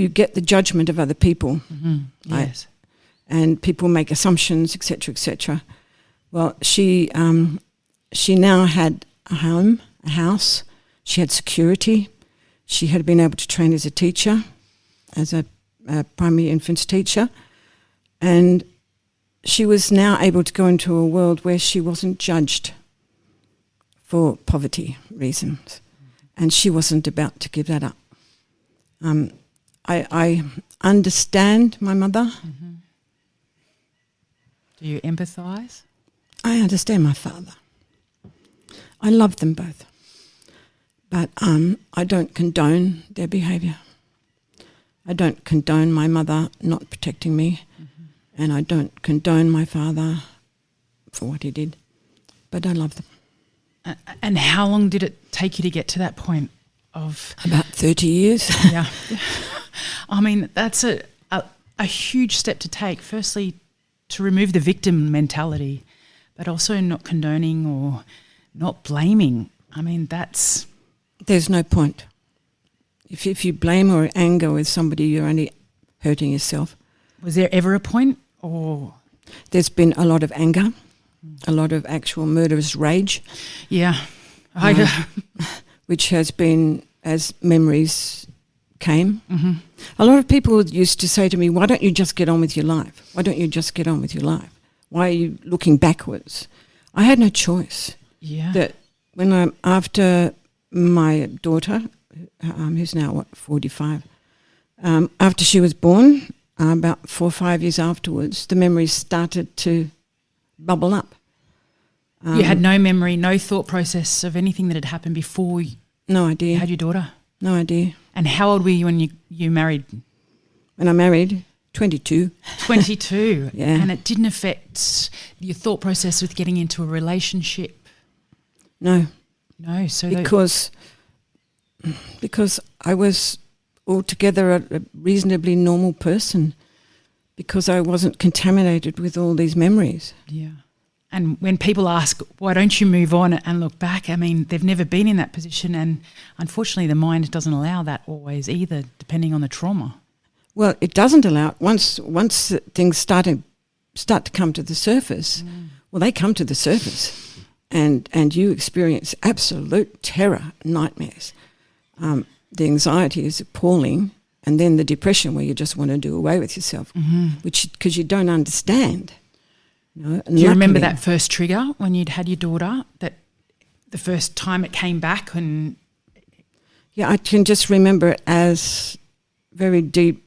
you get the judgment of other people. Mm-hmm. Right? Yes. And people make assumptions, etc., etc. Well, she now had a home, a house. She had security. She had been able to train as a teacher, as a primary infants teacher, and she was now able to go into a world where she wasn't judged for poverty reasons, and she wasn't about to give that up. I understand my mother. Mm-hmm. Do you empathise? I understand my father. I love them both. But I don't condone their behaviour. I don't condone my mother not protecting me, and I don't condone my father for what he did. But I love them. And how long did it take you to get to that point of... About 30 years. Yeah. I mean, that's a huge step to take. Firstly, to remove the victim mentality, but also not condoning or not blaming. I mean, that's... There's no point. If you blame or anger with somebody, you're only hurting yourself. Was there ever a point, or...? There's been a lot of anger, a lot of actual murderous rage. Yeah. Which has been as memories came. Mm-hmm. A lot of people used to say to me, why don't you just get on with your life? Why don't you just get on with your life? Why are you looking backwards? I had no choice. Yeah. That when after my daughter, who's now, 45, after she was born, about 4 or 5 years afterwards, the memories started to bubble up. You had no memory, no thought process of anything that had happened before no idea. You had your daughter? No idea. And how old were you when you married? When I married, 22. 22. Yeah. And it didn't affect your thought process with getting into a relationship? No. No, so... Because I was altogether a reasonably normal person, because I wasn't contaminated with all these memories. Yeah. And when people ask, why don't you move on and look back, I mean, they've never been in that position, and unfortunately the mind doesn't allow that always either, depending on the trauma. Well, it doesn't allow it. Once things start to come to the surface, well, they come to the surface, and you experience absolute terror, nightmares. The anxiety is appalling, and then the depression where you just want to do away with yourself, which because you don't understand. You know, do you remember that first trigger when you'd had your daughter, that the first time it came back? And yeah, I can just remember it as very deep